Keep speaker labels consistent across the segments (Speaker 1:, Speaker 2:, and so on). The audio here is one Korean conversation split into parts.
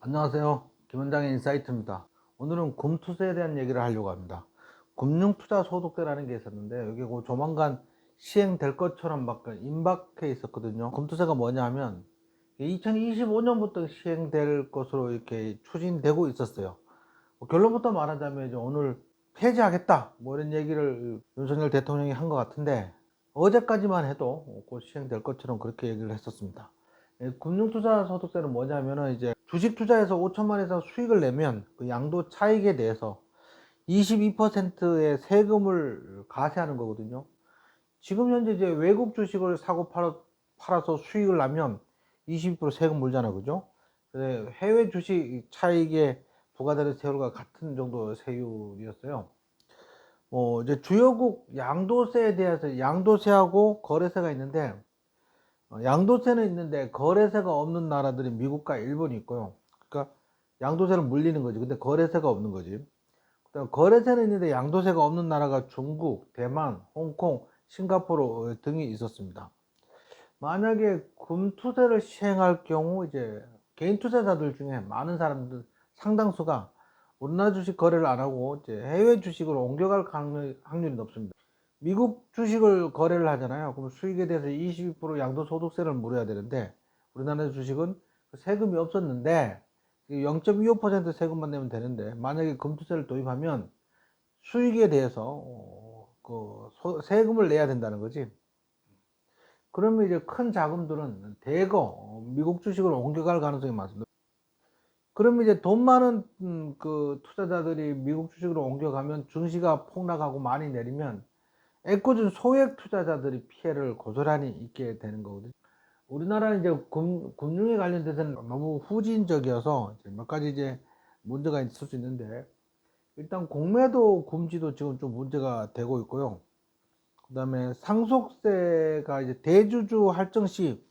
Speaker 1: 안녕하세요. 김원장의 인사이트입니다. 오늘은 금투세에 대한 얘기를 하려고 합니다. 금융투자소득세라는 게 있었는데 이게 곧 조만간 시행될 것처럼 막 임박해 있었거든요. 금투세가 뭐냐면 2025년부터 시행될 것으로 이렇게 추진되고 있었어요. 결론부터 말하자면 이제 오늘 폐지하겠다 뭐 이런 얘기를 윤석열 대통령이 한 것 같은데, 어제까지만 해도 곧 시행될 것처럼 그렇게 얘기를 했었습니다. 금융투자소득세는 뭐냐면은 이제 주식 투자에서 5천만 원 이상 수익을 내면 그 양도 차익에 대해서 22%의 세금을 과세하는 거거든요. 지금 현재 이제 외국 주식을 사고 팔아서 수익을 나면 22% 세금 물잖아, 그죠? 해외 주식 차익에 부과되는 세율과 같은 정도 세율이었어요. 이제 주요국 양도세에 대해서 양도세하고 거래세가 있는데, 양도세는 있는데 거래세가 없는 나라들이 미국과 일본이 있고요. 그러니까 양도세를 물리는 거지. 근데 거래세가 없는 거지. 그다음 거래세는 있는데 양도세가 없는 나라가 중국, 대만, 홍콩, 싱가포르 등이 있었습니다. 만약에 금투세를 시행할 경우 이제 개인 투자자들 중에 많은 사람들 상당수가 우리나라 주식 거래를 안 하고 이제 해외 주식으로 옮겨갈 확률이 높습니다. 미국 주식을 거래를 하잖아요. 그럼 수익에 대해서 22% 양도소득세를 물어야 되는데, 우리나라 주식은 세금이 없었는데 0.25% 세금만 내면 되는데, 만약에 금투세를 도입하면 수익에 대해서 세금을 내야 된다는 거지. 그러면 이제 큰 자금들은 대거 미국 주식으로 옮겨갈 가능성이 많습니다. 그러면 이제 돈 많은 그 투자자들이 미국 주식으로 옮겨가면 증시가 폭락하고 많이 내리면 애꿎은 소액 투자자들이 피해를 고스란히 입게 되는 거거든요. 우리나라는 이제 금융에 관련돼서는 너무 후진적이어서 이제 몇 가지 이제 문제가 있을 수 있는데, 일단 공매도 금지도 지금 좀 문제가 되고 있고요. 그 다음에 상속세가 이제 대주주 할증 시,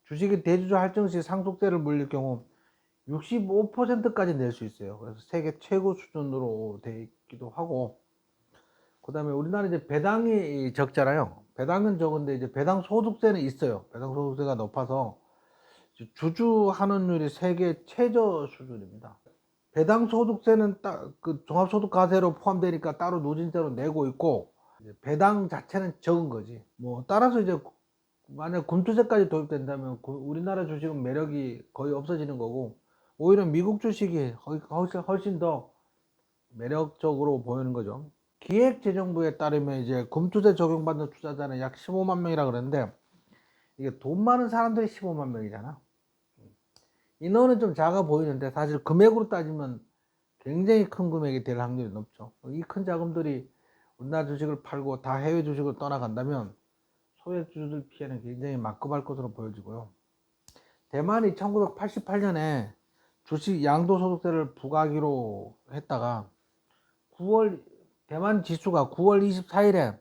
Speaker 1: 주식이 대주주 할증 시 상속세를 물릴 경우 65%까지 낼 수 있어요. 그래서 세계 최고 수준으로 돼 있기도 하고, 그 다음에 우리나라 이제 배당이 적잖아요. 배당은 적은데 이제 배당 소득세는 있어요. 배당 소득세가 높아서 주주 환원율이 세계 최저 수준입니다. 배당 소득세는 딱 그 종합소득과세로 포함되니까 따로 누진세로 내고 있고, 배당 자체는 적은 거지. 뭐 따라서 이제 만약 금투세까지 도입된다면 우리나라 주식은 매력이 거의 없어지는 거고, 오히려 미국 주식이 훨씬 더 매력적으로 보이는 거죠. 기획재정부에 따르면 이제 금투세 적용받는 투자자는 약 15만 명이라 그러는데, 이게 돈 많은 사람들이 15만 명이잖아. 인원은 좀 작아 보이는데 사실 금액으로 따지면 굉장히 큰 금액이 될 확률이 높죠. 이 큰 자금들이 우리나라 주식을 팔고 다 해외 주식으로 떠나간다면 소액주주들 피해는 굉장히 막급할 것으로 보여지고요. 대만이 1988년에 주식 양도소득세를 부과하기로 했다가 9월 대만 지수가 9월 24일에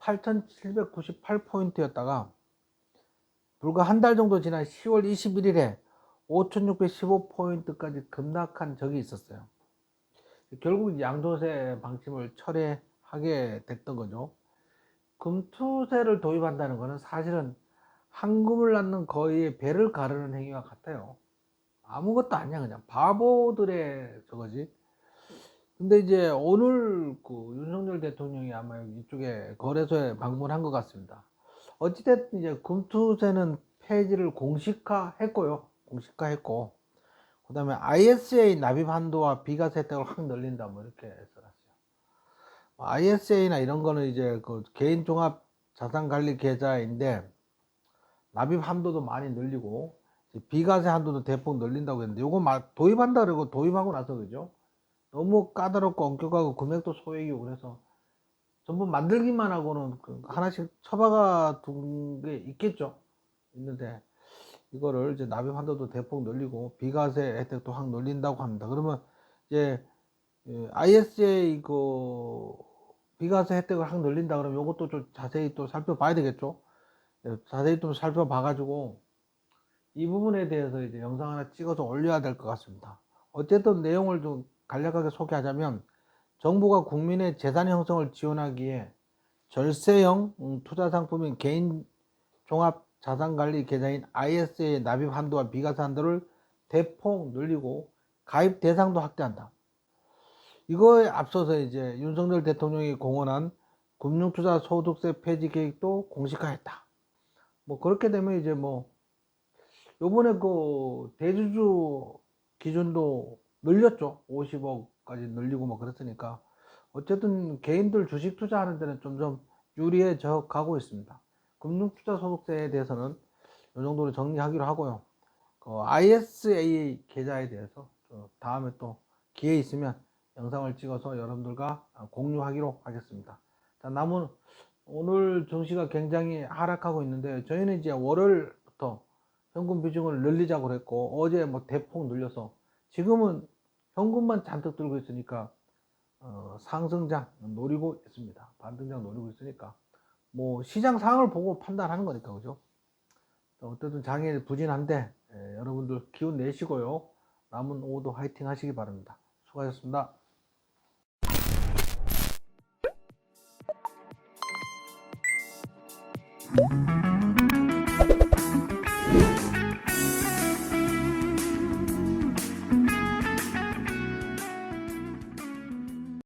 Speaker 1: 8,798포인트였다가 불과 한 달 정도 지난 10월 21일에 5,615포인트까지 급락한 적이 있었어요. 결국 양도세 방침을 철회하게 됐던 거죠. 금투세를 도입한다는 것은 사실은 한금을 낳는 거위에 배를 가르는 행위와 같아요. 아무것도 아니야, 그냥 바보들의 저거지. 근데 이제 오늘 그 윤석열 대통령이 아마 이쪽에 거래소에 방문한 것 같습니다. 어찌됐든 이제 금투세는 폐지를 공식화했고요. 공식화했고, 그 다음에 ISA 납입 한도와 비과세 혜택을 확 늘린다, 뭐 이렇게 써놨어요. ISA나 이런 거는 이제 그 개인 종합 자산 관리 계좌인데 납입 한도도 많이 늘리고 비과세 한도도 대폭 늘린다고 했는데, 요거 도입한다 그러고 도입하고 나서 그죠? 너무 까다롭고 엄격하고 금액도 소액이고 그래서 전부 만들기만 하고는 하나씩 처박아 둔 게 있겠죠. 있는데 이거를 이제 납입 한도도 대폭 늘리고 비과세 혜택도 확 늘린다고 합니다. 그러면 이제 ISA 그 비과세 혜택을 확 늘린다 그러면 이것도 좀 자세히 또 살펴봐야 되겠죠. 자세히 좀 살펴봐 가지고 이 부분에 대해서 이제 영상 하나 찍어서 올려야 될 것 같습니다. 어쨌든 내용을 좀 간략하게 소개하자면, 정부가 국민의 재산 형성을 지원하기에 절세형 투자 상품인 개인 종합 자산 관리 계좌인 ISA의 납입 한도와 비과세 한도를 대폭 늘리고 가입 대상도 확대한다. 이거에 앞서서 이제 윤석열 대통령이 공언한 금융투자 소득세 폐지 계획도 공식화했다. 뭐 그렇게 되면 이제 뭐 요번에 그 대주주 기준도 늘렸죠. 50억까지 늘리고 뭐 그랬으니까 어쨌든 개인들 주식 투자하는 데는 점점 유리해져 가고 있습니다. 금융투자 소득세에 대해서는 이 정도로 정리하기로 하고요. ISA 계좌에 대해서 다음에 또 기회 있으면 영상을 찍어서 여러분들과 공유하기로 하겠습니다. 자, 남은 오늘 증시가 굉장히 하락하고 있는데 저희는 이제 월요일부터 현금 비중을 늘리자고 했고 어제 뭐 대폭 늘려서 지금은 현금만 잔뜩 들고 있으니까 상승장 노리고 있습니다. 반등장 노리고 있으니까 뭐 시장 상황을 보고 판단하는 거니까 그죠? 어쨌든 장이 부진한데 여러분들 기운 내시고요. 남은 오후도 화이팅 하시기 바랍니다. 수고하셨습니다.